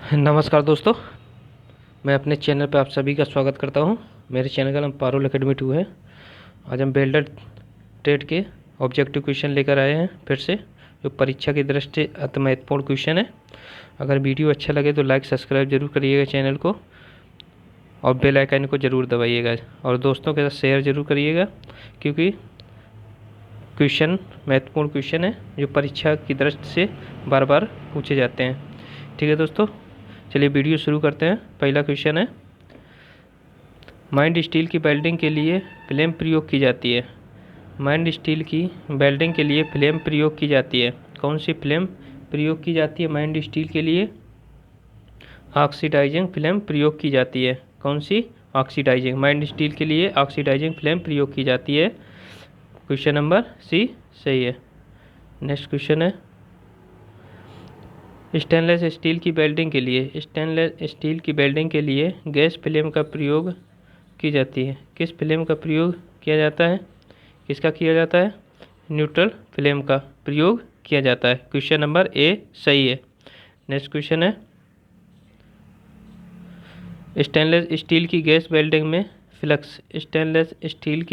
नमस्कार दोस्तों, मैं अपने चैनल पर आप सभी का स्वागत करता हूं। मेरे चैनल का नाम पारुल एकेडमी 2 है। आज हम वेल्डर ट्रेड के ऑब्जेक्टिव क्वेश्चन लेकर आए हैं फिर से, जो परीक्षा की दृष्टि से अति महत्वपूर्ण क्वेश्चन है। अगर वीडियो अच्छा लगे तो लाइक सब्सक्राइब जरूर करिएगा चैनल को, और बेल आइकन को ज़रूर दबाइएगा, और दोस्तों के साथ शेयर ज़रूर करिएगा, क्योंकि क्वेश्चन महत्वपूर्ण क्वेश्चन है जो परीक्षा की दृष्टि से बार बार पूछे जाते हैं। ठीक है दोस्तों, चलिए वीडियो शुरू करते हैं। पहला क्वेश्चन है, माइंड स्टील की वेल्डिंग के लिए फ्लेम प्रयोग की जाती है। माइंड स्टील की वेल्डिंग के लिए फ्लेम प्रयोग की जाती है। कौन सी फ्लेम प्रयोग की जाती है माइंड स्टील के लिए? ऑक्सीडाइजिंग फ्लेम प्रयोग की जाती है। कौन सी? ऑक्सीडाइजिंग। माइंड स्टील के लिए ऑक्सीडाइजिंग फ्लेम प्रयोग की जाती है। क्वेश्चन नंबर सी सही है। नेक्स्ट क्वेश्चन है, स्टेनलेस स्टील की वेल्डिंग के लिए गैस फ्लेम का प्रयोग की जाती है। किस फ्लेम का प्रयोग किया जाता है? किसका किया जाता है? न्यूट्रल फ्लेम का प्रयोग किया जाता है। क्वेश्चन नंबर ए सही है। नेक्स्ट क्वेश्चन है, स्टेनलेस स्टील की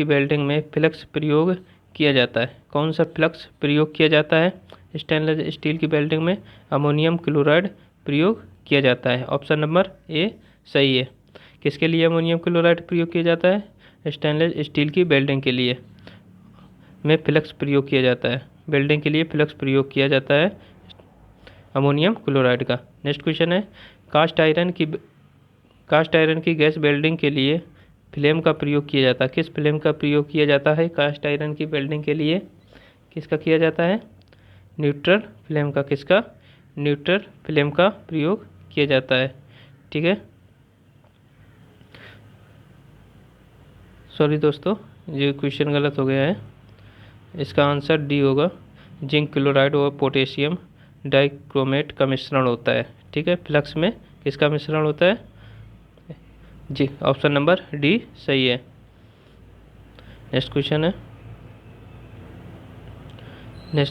वेल्डिंग में फ्लक्स प्रयोग किया जाता है। कौन सा फ्लक्स प्रयोग किया जाता है स्टेनलेस स्टील की वेल्डिंग में? अमोनियम क्लोराइड प्रयोग किया जाता है। ऑप्शन नंबर ए सही है। किसके लिए अमोनियम क्लोराइड प्रयोग किया जाता है? स्टेनलेस स्टील की वेल्डिंग के लिए में फ्लक्स प्रयोग किया जाता है। वेल्डिंग के लिए फ्लक्स प्रयोग किया जाता है अमोनियम क्लोराइड का। नेक्स्ट क्वेश्चन है, कास्ट आयरन की गैस वेल्डिंग के लिए फ्लेम का प्रयोग किया जाता है। किस फ्लेम का प्रयोग किया जाता है कास्ट आयरन की वेल्डिंग के लिए? किसका किया जाता है? न्यूट्रल फ्लेम का। किसका? न्यूट्रल फ्लेम का प्रयोग किया जाता है। ठीक है, सॉरी दोस्तों, ये क्वेश्चन गलत हो गया है। इसका आंसर डी होगा। जिंक क्लोराइड और पोटेशियम डाइक्रोमेट का मिश्रण होता है। ठीक है, फ्लक्स में किसका मिश्रण होता है? जी, ऑप्शन नंबर डी सही है। नेक्स्ट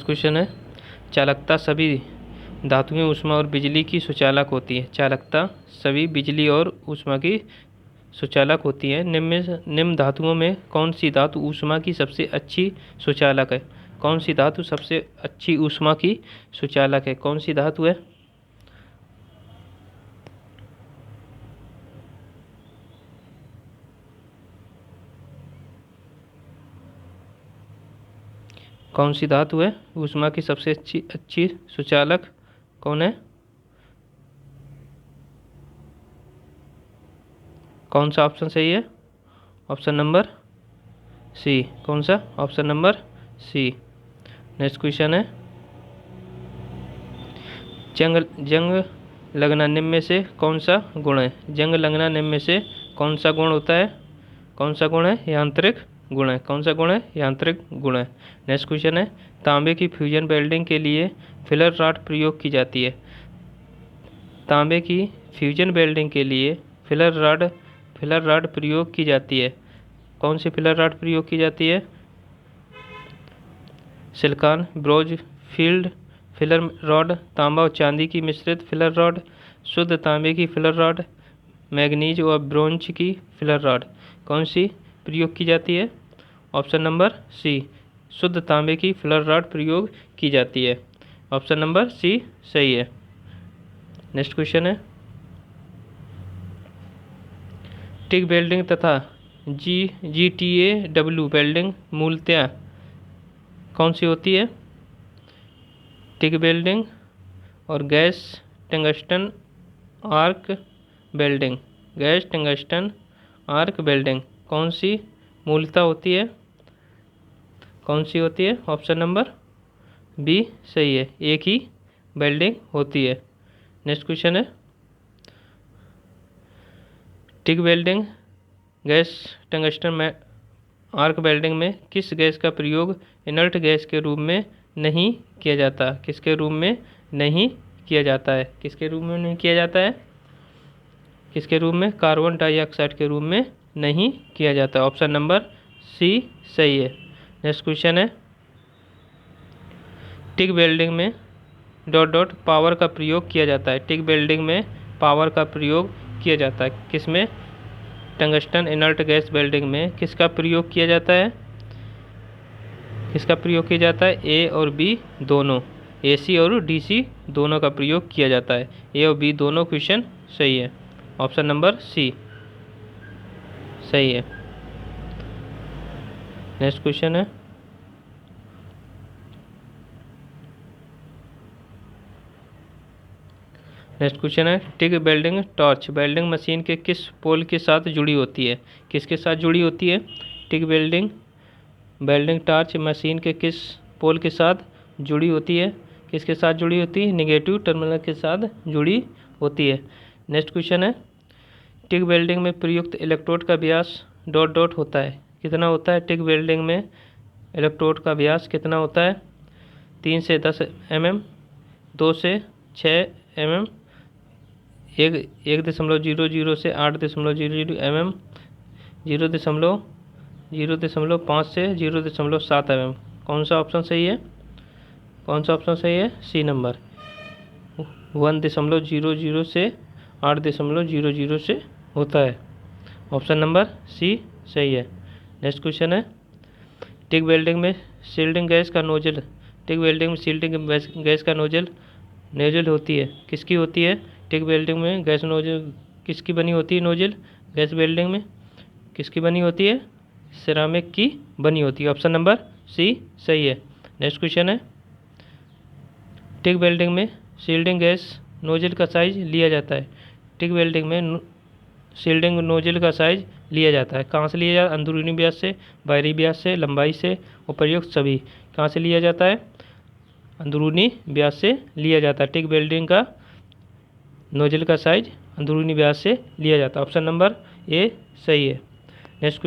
क्वेश्चन है, चालकता सभी धातुएं ऊष्मा और बिजली की सुचालक होती है। चालकता सभी बिजली और ऊष्मा की सुचालक होती है। निम्न धातुओं में कौन सी धातु ऊष्मा की सबसे अच्छी सुचालक है? कौन सी धातु सबसे अच्छी ऊष्मा की सुचालक है? कौन सी धातु है? कौन सी धातु है ऊष्मा की सबसे अच्छी सुचालक? कौन है? कौन सा ऑप्शन सही है? Option number c. कौन सा? Option number c. Next question है, जंग लगना निम्न में से कौन सा गुण है? जंग लगना निम्न में से कौन सा गुण होता है? कौन सा गुण है? यांत्रिक गुण है। कौन सा गुण है? यांत्रिक गुण है। नेक्स्ट क्वेश्चन है, तांबे की फ्यूजन वेल्डिंग के लिए फिलर रॉड प्रयोग की जाती है। तांबे की फ्यूजन वेल्डिंग के लिए फिलर रॉड प्रयोग की जाती है। कौन सी फिलर रॉड प्रयोग की जाती है? Silicon bronze field filler rod, तांबा और चांदी की मिश्रित फिलर रॉड, शुद्ध तांबे की फिलर रॉड, मैग्नीज और ब्रोंज की फिलर रॉड। कौन सी प्रयोग की जाती है? ऑप्शन नंबर सी, शुद्ध तांबे की फिलर रॉड प्रयोग की जाती है। ऑप्शन नंबर सी सही है। नेक्स्ट क्वेश्चन है, टिग वेल्डिंग तथा GTAW वेल्डिंग मूलतः कौन सी होती है? टिग वेल्डिंग और gas tungsten arc welding. Gas tungsten arc welding कौन सी मूलतः होती है? कौन सी होती है? ऑप्शन नंबर बी सही है, एक ही वेल्डिंग होती है। नेक्स्ट क्वेश्चन है, TIG welding gas tungsten arc welding में किस गैस का प्रयोग इनर्ट गैस के रूप में नहीं किया जाता? किसके रूप में नहीं किया जाता है? किसके रूप में नहीं किया जाता है? किसके रूप में? कार्बन डाइऑक्साइड के रूप में नहीं किया जाता। ऑप्शन नंबर सी सही है। नेक्स्ट क्वेश्चन है, टिग वेल्डिंग में डॉट पावर का प्रयोग किया जाता है। टिग वेल्डिंग में पावर का प्रयोग किया जाता है। किसमें? टंगस्टन इनर्ट गैस वेल्डिंग में किसका प्रयोग किया जाता है? किसका प्रयोग किया जाता है? ए और बी दोनों, एसी और डीसी दोनों का प्रयोग किया जाता है। ए और बी दोनों क्वेश्चन सही है। ऑप्शन नंबर सी सही है। नेक्स्ट क्वेश्चन है, TIG welding torch welding machine के किस पोल के साथ जुड़ी होती है? किसके साथ जुड़ी होती है? टिग वेल्डिंग टॉर्च मशीन के किस पोल के साथ जुड़ी होती है? किसके साथ जुड़ी होती है? निगेटिव टर्मिनल के साथ जुड़ी होती है। नेक्स्ट क्वेश्चन है, टिग वेल्डिंग में प्रयुक्त इलेक्ट्रोड का व्यास डॉट डॉट होता है, कितना होता है? टिग वेल्डिंग में इलेक्ट्रोड का व्यास कितना होता है? 3 से 10 mm, 2 से 6 mm, 1.00 से 8.00 mm, 0.05 से 0.7 mm। कौन सा ऑप्शन सही है? कौन सा ऑप्शन सही है? सी नंबर 1.00 से 8.00 से होता है। ऑप्शन नंबर सी सही है। नेक्स्ट क्वेश्चन है, टिग वेल्डिंग में शील्डिंग गैस का नोजल, टिग वेल्डिंग में शील्डिंग गैस का नोजल होती है, किसकी होती है? टिग वेल्डिंग में गैस नोजल किसकी बनी होती है? नोजल गैस वेल्डिंग में किसकी बनी होती है? सिरामिक की बनी होती है। ऑप्शन नंबर सी सही है। नेक्स्ट क्वेश्चन है, टिग वेल्डिंग में शील्डिंग गैस नोजल का साइज लिया जाता है, टिग वेल्डिंग में शील्डिंग नोजल का साइज लिया जाता है, कहाँ से लिया जाता है? अंदरूनी व्यास से, बाहरी व्यास से, लंबाई से, उपर्युक्त सभी। कहाँ से लिया जाता है? अंदरूनी व्यास से लिया जाता है। टिग वेल्डिंग का नोजल का साइज अंदरूनी व्यास से लिया जाता है। ऑप्शन नंबर ए सही है। नेक्स्ट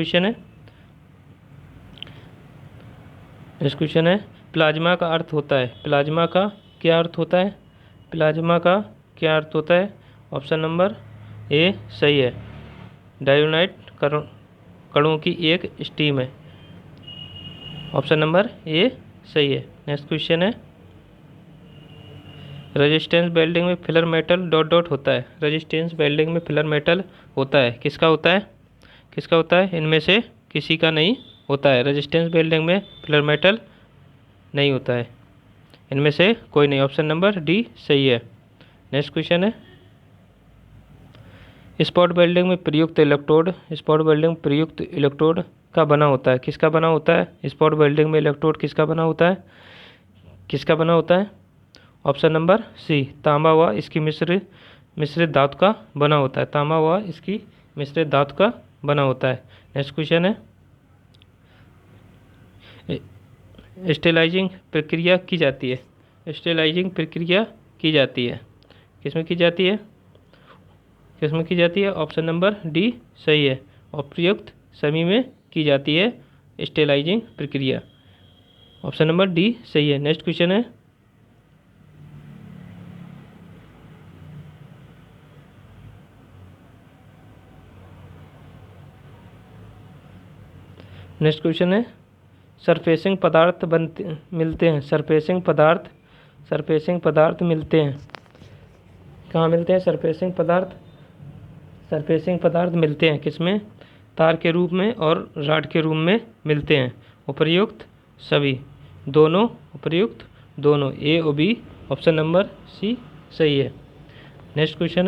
क्वेश्चन है, प्लाज्मा का अर्थ होता है, प्लाज्मा का क्या अर्थ होता है? प्लाज्मा का क्या अर्थ होता है? ऑप्शन नंबर ए सही है। डायोनाइट कणों की एक स्टीम है। ऑप्शन नंबर ए सही है। नेक्स्ट क्वेश्चन है, रेजिस्टेंस वेल्डिंग में फिलर मेटल डॉट डॉट होता है, रेजिस्टेंस वेल्डिंग में फिलर मेटल होता है, किसका होता है? किसका होता है? इनमें से किसी का नहीं होता है। रेजिस्टेंस वेल्डिंग में फिलर मेटल नहीं होता है, इनमें से कोई नहीं। ऑप्शन नंबर डी सही है। नेक्स्ट क्वेश्चन है, स्पॉट वेल्डिंग में प्रयुक्त इलेक्ट्रोड, स्पॉट वेल्डिंग में प्रयुक्त इलेक्ट्रोड का बना होता है, किसका बना होता है? स्पॉट वेल्डिंग में इलेक्ट्रोड किसका बना होता है? किसका बना होता है? ऑप्शन नंबर सी तांबा व इसकी मिश्रित धातु का बना होता है, तांबा व इसकी मिश्रित धातु का बना होता है। नेक्स्ट क्वेश्चन है, स्टेलाइजिंग प्रक्रिया की जाती है, स्टेलाइजिंग प्रक्रिया की जाती है, किसमें की जाती है? किसमें की जाती है? ऑप्शन नंबर डी सही है। अप्रयुक्त समी में की जाती है स्टेलाइजिंग प्रक्रिया। ऑप्शन नंबर डी सही है। नेक्स्ट क्वेश्चन है, सरफेसिंग पदार्थ मिलते हैं, सरफेसिंग पदार्थ मिलते हैं, कहाँ मिलते हैं? सरफेसिंग पदार्थ मिलते हैं किसमें? तार के रूप में और रॉड के रूप में मिलते हैं। उपर्युक्त सभी, दोनों, उपर्युक्त दोनों, ए और बी। ऑप्शन नंबर सी सही है। नेक्स्ट क्वेश्चन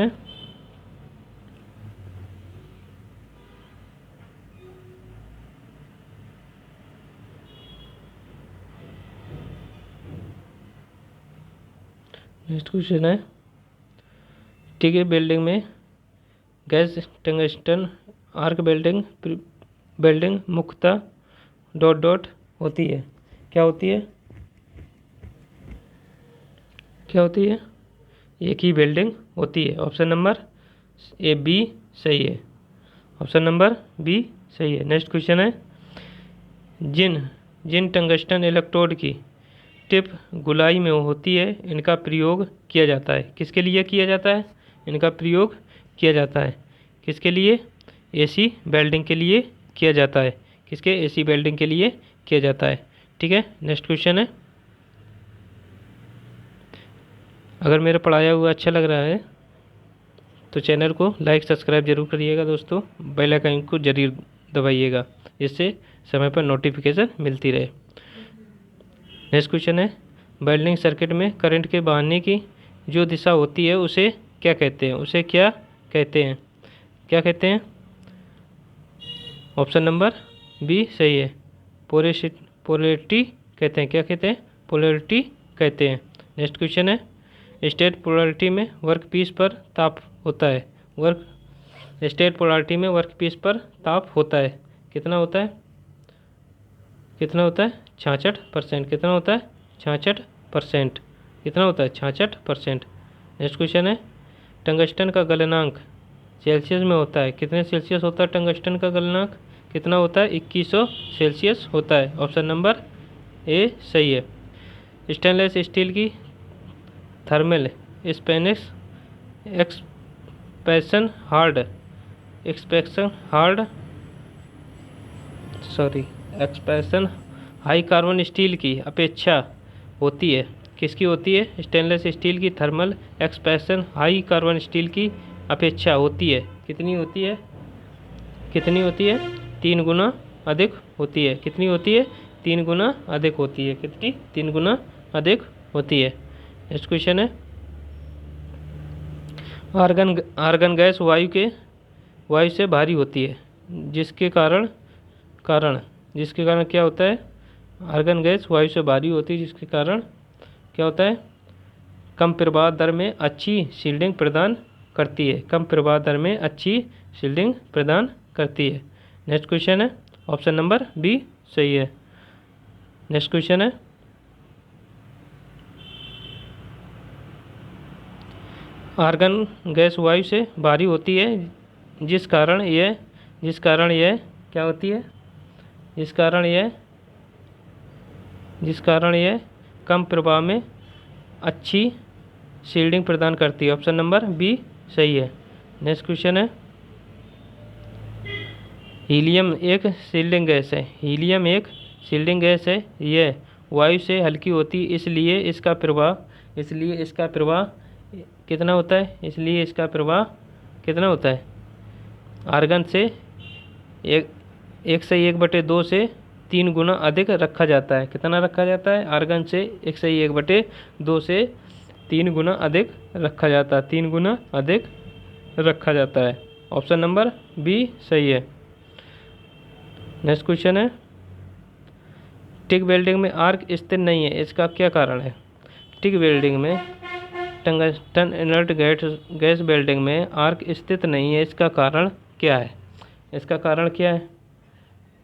है, टिग वेल्डिंग में गैस टंगस्टन आर्क वेल्डिंग मुख्यतः डॉट डॉट होती है, क्या होती है? क्या होती है? एक ही वेल्डिंग होती है। ऑप्शन नंबर ए बी सही है। ऑप्शन नंबर बी सही है। नेक्स्ट क्वेश्चन है, जिन टंगस्टन इलेक्ट्रोड की टिप गोलाई में होती है, इनका प्रयोग किया जाता है, किसके लिए किया जाता है? इनका प्रयोग किया जाता है किसके लिए? एसी वेल्डिंग के लिए किया जाता है। किसके? एसी वेल्डिंग के लिए किया जाता है। ठीक है। नेक्स्ट क्वेश्चन है, अगर मेरा पढ़ाया हुआ अच्छा लग रहा है तो चैनल को लाइक सब्सक्राइब जरूर करिएगा दोस्तों, बेल आइकन को जरूर दबाइएगा, जिससे समय पर नोटिफिकेशन मिलती रहे। नेक्स्ट क्वेश्चन है, वेल्डिंग सर्किट में करंट के बहने की जो दिशा होती है उसे क्या कहते हैं? उसे क्या कहते हैं? क्या कहते हैं? ऑप्शन नंबर बी सही है, पोलैरिटी कहते हैं। क्या कहते हैं? पोलैरिटी कहते हैं। नेक्स्ट क्वेश्चन है, स्टेट पोलैरिटी में वर्कपीस पर ताप होता है। स्टेट पोलैरिटी में वर्कपीस पर ताप होता है, कितना होता है? कितना होता है? 66%। कितना होता है? 66%। कितना होता है? 66%। नेक्स्ट क्वेश्चन है, टंगस्टन का गलनांक सेल्सियस में होता है, कितने सेल्सियस होता है टंगस्टन का गलनांक? कितना होता है? 2100 सेल्सियस होता है। ऑप्शन नंबर ए सही है। स्टेनलेस स्टील की थर्मल स्पेनेस एक्सपेक्शन हाई कार्बन स्टील की अपेक्षा होती है, किसकी होती है? स्टेनलेस स्टील की thermal expansion high carbon steel की अपेक्षा होती है, कितनी होती है? कितनी होती है? 3 गुना अधिक होती है। कितनी होती है? 3 गुना अधिक होती है। कितनी? 3 गुना अधिक होती है। नेक्स्ट क्वेश्चन है, आर्गन गैस वायु से भारी होती है, जिसके कारण क्या होता है? आर्गन गैस वायु से भारी होती है, जिसके कारण क्या होता है? कम प्रवाह दर में अच्छी शील्डिंग प्रदान करती है। कम प्रवाह दर में अच्छी शील्डिंग प्रदान करती है। नेक्स्ट क्वेश्चन है, ऑप्शन नंबर बी सही है। नेक्स्ट क्वेश्चन है, आर्गन गैस वायु से भारी होती है, जिस कारण यह क्या होती है? जिस कारण यह कम प्रवाह में अच्छी शील्डिंग प्रदान करती है। ऑप्शन नंबर बी सही है। नेक्स्ट क्वेश्चन है, हीलियम एक शील्डिंग गैस है। हीलियम एक शील्डिंग गैस है, यह वायु से हल्की होती है, इसलिए इसका प्रवाह कितना होता है? इसलिए इसका प्रवाह कितना होता है? आर्गन से 1/2 से 3 गुना अधिक रखा जाता है। कितना रखा जाता है? आर्गन से 1/2 से 3 गुना अधिक रखा जाता है। 3 गुना अधिक रखा जाता है। ऑप्शन नंबर बी सही है। नेक्स्ट क्वेश्चन है, टिक वेल्डिंग में आर्क स्थिर नहीं है, इसका क्या कारण है? टिक वेल्डिंग में टंगस्टन इनर्ट गैस वेल्डिंग में आर्क स्थित नहीं है, इसका कारण क्या है? इसका कारण क्या है?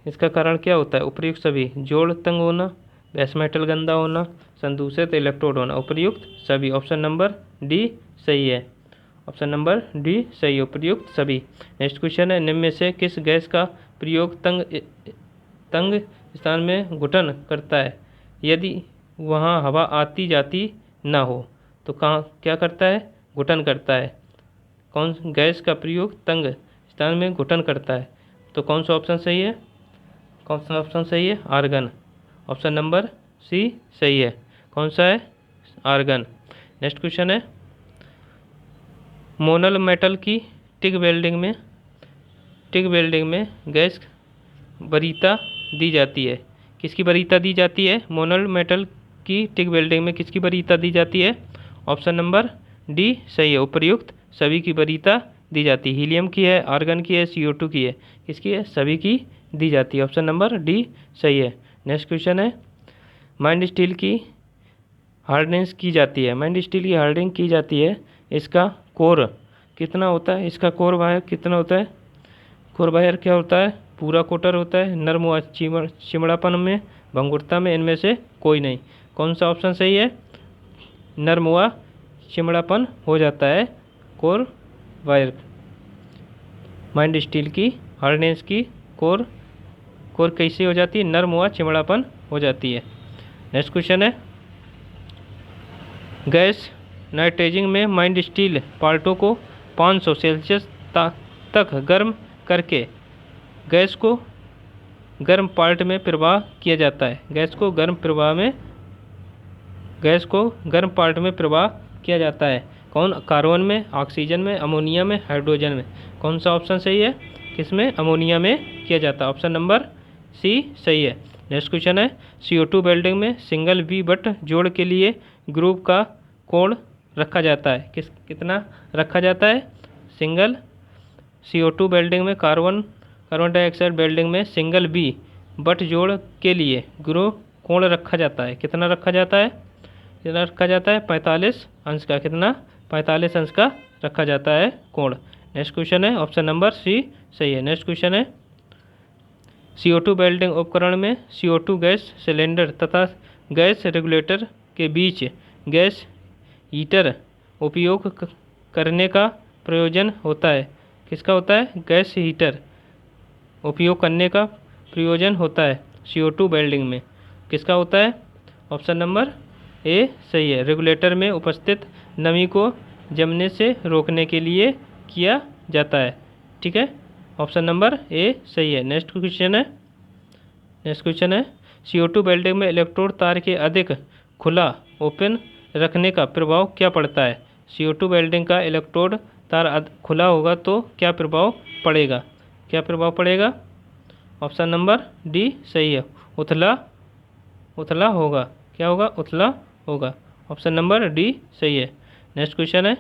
इसका कारण क्या होता है? उपर्युक्त सभी, जोड़ तंग होना, बेस मेटल गंदा होना, संदूषित इलेक्ट्रोड होना, उपर्युक्त सभी। ऑप्शन नंबर डी सही है। ऑप्शन नंबर डी सही है, उपर्युक्त सभी। नेक्स्ट क्वेश्चन है, निम्न में से किस गैस का प्रयोग तंग स्थान में घुटन करता है? यदि वहाँ हवा आती जाती ना हो तो क्या करता है? घुटन करता है। कौन गैस का प्रयोग तंग स्थान में घुटन करता है? तो कौन सा ऑप्शन सही है? कौन सा ऑप्शन सही है? आर्गन। ऑप्शन नंबर सी सही है। कौन सा है? आर्गन। नेक्स्ट क्वेश्चन है, मोनल मेटल की टिक वेल्डिंग में गैस वरीयता दी जाती है, किसकी वरीयता दी जाती है? मोनल मेटल की टिक वेल्डिंग में किसकी वरीयता दी जाती है? ऑप्शन नंबर डी सही है, उपर्युक्त सभी की वरीयता दी जाती है। हीलियम की है, आर्गन की है, CO2 की है, किसकी है? सभी की दी जाती है। ऑप्शन नंबर डी सही है। नेक्स्ट क्वेश्चन है, माइंड स्टील की हार्डनेस की जाती है। माइंड स्टील की हार्डनिंग की जाती है, इसका कोर कितना होता है? इसका कोर वायर कितना होता है? कोर वायर क्या होता है? पूरा कोटर होता है, नरम व चिमड़ापन में, भंगुरता में, इनमें से कोई नहीं। कौन सा ऑप्शन सही है? नरम व चिमड़ापन हो जाता है कोर वायर। माइंड स्टील की हार्डनेस की कोर कैसी हो जाती है? नरम व चिमड़ापन हो जाती है। नेक्स्ट क्वेश्चन है, गैस नाइट्रेजिंग में माइंड स्टील पार्टों को 500 सेल्सियस तक गर्म करके गैस को गर्म पार्ट में प्रवाह किया जाता है। गैस को गर्म पार्ट में प्रवाह किया जाता है। कौन? कार्बन में, ऑक्सीजन में, अमोनिया में, हाइड्रोजन में। कौन सा ऑप्शन सही है? किसमें? अमोनिया में किया जाता है। ऑप्शन नंबर सी सही है। नेक्स्ट क्वेश्चन है, CO2 वेल्डिंग में सिंगल वी बट जोड़ के लिए ग्रुप का कोण रखा जाता है। कितना रखा जाता है? सिंगल CO2 वेल्डिंग में, कार्बन डाइऑक्साइड वेल्डिंग में सिंगल बी बट जोड़ के लिए ग्रुप कोण रखा जाता है। कितना रखा जाता है? कितना रखा जाता है? 45 अंश का। कितना? 45 अंश का रखा जाता है कोण। नेक्स्ट क्वेश्चन है, ऑप्शन नंबर सी सही है। नेक्स्ट क्वेश्चन है, CO2 वेल्डिंग उपकरण में CO2 गैस सिलेंडर तथा गैस रेगुलेटर के बीच गैस हीटर उपयोग करने का प्रयोजन होता है। किसका होता है? गैस हीटर उपयोग करने का प्रयोजन होता है CO2 वेल्डिंग में। किसका होता है? ऑप्शन नंबर ए सही है। रेगुलेटर में उपस्थित नमी को जमने से रोकने के लिए किया जाता है। ठीक है, ऑप्शन नंबर ए सही है। नेक्स्ट क्वेश्चन है, CO2 वेल्डिंग में इलेक्ट्रोड तार के अधिक खुला ओपन रखने का प्रभाव क्या पड़ता है? CO2 वेल्डिंग का इलेक्ट्रोड तार खुला होगा तो क्या प्रभाव पड़ेगा? क्या प्रभाव पड़ेगा? ऑप्शन नंबर डी सही है। उथला होगा। क्या होगा? उथला होगा। ऑप्शन नंबर डी सही है। नेक्स्ट क्वेश्चन है,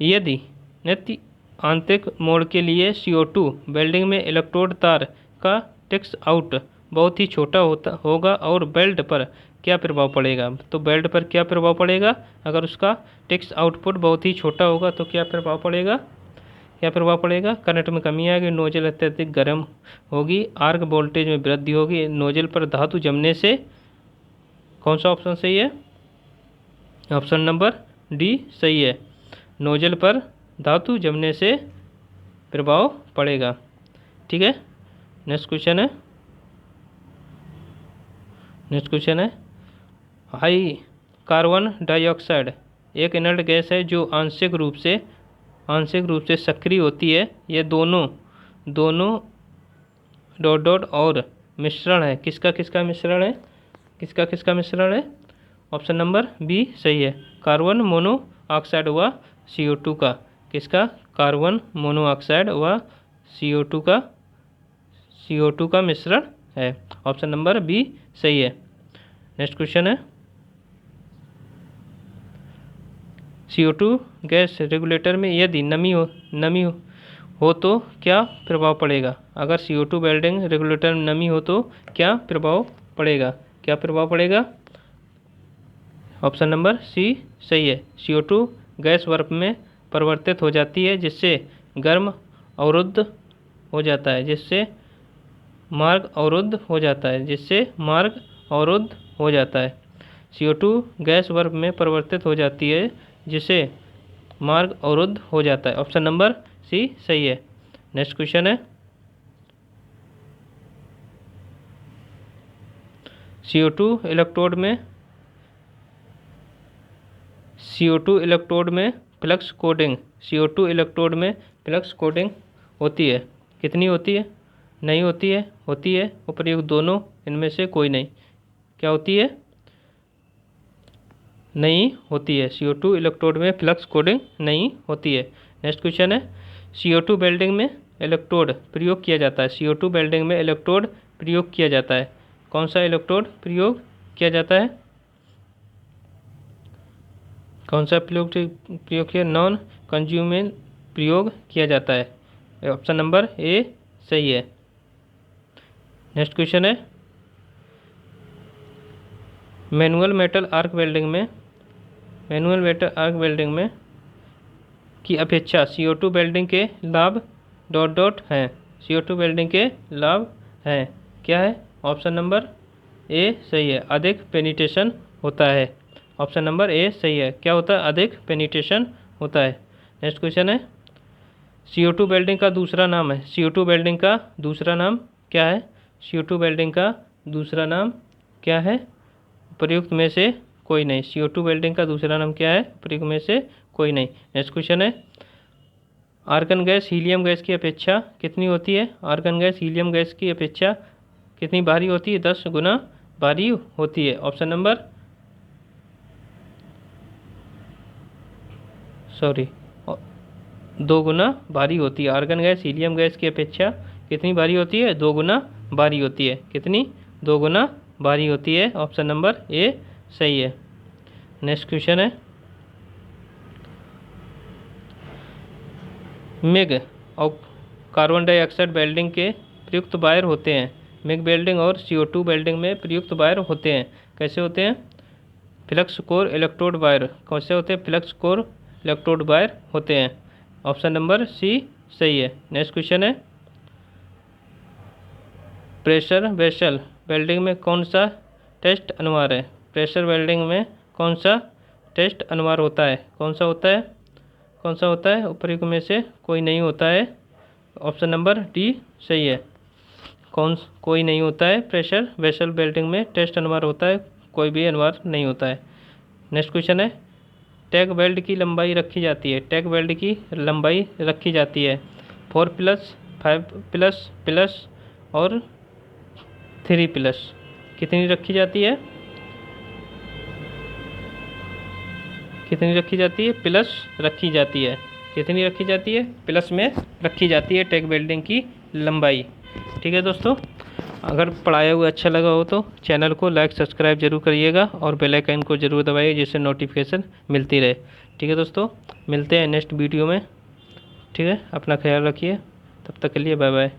यदि नित्य आंतरिक मोड के लिए CO2 वेल्डिंग में इलेक्ट्रोड तार का टेक्स आउट बहुत ही छोटा होगा और बेल्ट पर क्या प्रभाव पड़ेगा? तो बेल्ट पर क्या प्रभाव पड़ेगा? अगर उसका टेक्स आउटपुट बहुत ही छोटा होगा तो क्या प्रभाव पड़ेगा? क्या प्रभाव पड़ेगा? करंट में कमी आएगी, नोजल अत्यधिक गर्म होगी, आर्क वोल्टेज में वृद्धि होगी, नोजल पर धातु जमने से। कौन सा ऑप्शन सही है? ऑप्शन नंबर डी सही है। नोजल पर धातु जमने से प्रभाव पड़ेगा। ठीक है, नेक्स्ट क्वेश्चन है, हाई कार्बन डाइऑक्साइड एक इनर्ट गैस है जो आंशिक रूप से सक्रिय होती है। ये दोनों डॉट और मिश्रण है। किसका मिश्रण है? किसका मिश्रण है? ऑप्शन नंबर बी सही है। कार्बन मोनोऑक्साइड व CO2 का। किसका? कार्बन मोनोऑक्साइड व CO2 का मिश्रण है। ऑप्शन नंबर बी सही है। नेक्स्ट क्वेश्चन है, CO2 गैस रेगुलेटर में यदि नमी हो तो क्या प्रभाव पड़ेगा? अगर CO2 वेल्डिंग रेगुलेटर में नमी हो तो क्या प्रभाव पड़ेगा? क्या प्रभाव पड़ेगा? ऑप्शन नंबर सी सही है। CO2 गैस बर्फ में परिवर्तित हो जाती है जिससे गर्म अवरुद्ध हो जाता है, जिससे मार्ग अवरुद्ध हो जाता है। CO2 गैस बर्फ में परिवर्तित हो जाती है जिससे मार्ग अवरुद्ध हो जाता है। ऑप्शन नंबर सी सही है। नेक्स्ट क्वेश्चन है, CO2 इलेक्ट्रोड में फ्लक्स कोडिंग होती है। कितनी होती है? नहीं होती है। होती है। उपर्युक्त दोनों इनमें से कोई नहीं। क्या होती है? नहीं होती है। CO2 इलेक्ट्रोड में फ्लक्स कोडिंग नहीं होती है। नेक्स्ट क्वेश्चन है, CO2 वेल्डिंग में इलेक्ट्रोड प्रयोग किया जाता है। CO2 वेल्डिंग में इलेक्ट्रोड प्रयोग किया जाता है। कौन सा इलेक्ट्रोड प्रयोग किया जाता है? कौन सा प्रयोग किया? नॉन कंज्यूमेबल प्रयोग किया जाता है। ऑप्शन नंबर ए सही है। नेक्स्ट क्वेश्चन है, मैनुअल मेटल आर्क वेल्डिंग में की अपेक्षा CO2 वेल्डिंग के लाभ हैं। CO2 वेल्डिंग के लाभ हैं। क्या है? ऑप्शन नंबर ए सही है। अधिक पेनिट्रेशन होता है। ऑप्शन नंबर ए सही है। क्या होता है? अधिक पेनिट्रेशन होता है। नेक्स्ट क्वेश्चन है, CO2 वेल्डिंग का दूसरा नाम है। CO2 वेल्डिंग का दूसरा नाम क्या है? CO2 वेल्डिंग का दूसरा नाम क्या है? प्रयुक्त में से कोई नहीं। CO2 वेल्डिंग का दूसरा नाम क्या है? प्रयुक्त में से कोई नहीं। नेक्स्ट क्वेश्चन है, आर्गन गैस हीलियम गैस की अपेक्षा कितनी होती है? आर्गन गैस हीलियम गैस की अपेक्षा कितनी भारी होती है? 10 गुना भारी होती है। ऑप्शन नंबर सॉरी 2 गुना भारी होती है। आर्गन गैस हीलियम गैस की अपेक्षा कितनी भारी होती है? 2 गुना भारी होती है। कितनी? 2 गुना भारी होती है। ऑप्शन नंबर ए सही है। नेक्स्ट क्वेश्चन है, मिग और कार्बन डाइऑक्साइड वेल्डिंग के प्रयुक्त वायर होते हैं। मिग वेल्डिंग और CO2 वेल्डिंग में प्रयुक्त वायर होते हैं। कैसे होते हैं? Flux core electrode wire. कैसे होते हैं? फ्लक्स कोर इलेक्ट्रोड वायर होते हैं। ऑप्शन नंबर सी सही है। नेक्स्ट क्वेश्चन है, प्रेशर वेसल वेल्डिंग में कौन सा टेस्ट अनिवार्य है? प्रेशर वेल्डिंग में कौन सा टेस्ट अनिवार्य होता है? कौन सा होता है? कौन सा होता है? ऊपरी में से कोई नहीं होता है। ऑप्शन नंबर डी सही है। कोई नहीं होता है। प्रेशर वेसल वेल्डिंग में टेस्ट अनिवार्य होता है, कोई भी अनिवार्य नहीं होता है। नेक्स्ट क्वेश्चन है, टैग वेल्ड की लंबाई रखी जाती है। टैग वेल्ड की लंबाई रखी जाती है 4+, 5++ और 3+। कितनी रखी जाती है? कितनी रखी जाती है? प्लस रखी जाती है। कितनी रखी जाती है? प्लस में रखी जाती है टैग वेल्डिंग की लंबाई। ठीक है दोस्तों, अगर पढ़ाया हुआ अच्छा लगा हो तो चैनल को लाइक सब्सक्राइब जरूर करिएगा और बेल आइकन को जरूर दबाइए जिससे नोटिफिकेशन मिलती रहे। ठीक है दोस्तों, मिलते हैं नेक्स्ट वीडियो में। ठीक है, अपना ख्याल रखिए। तब तक के लिए बाय बाय।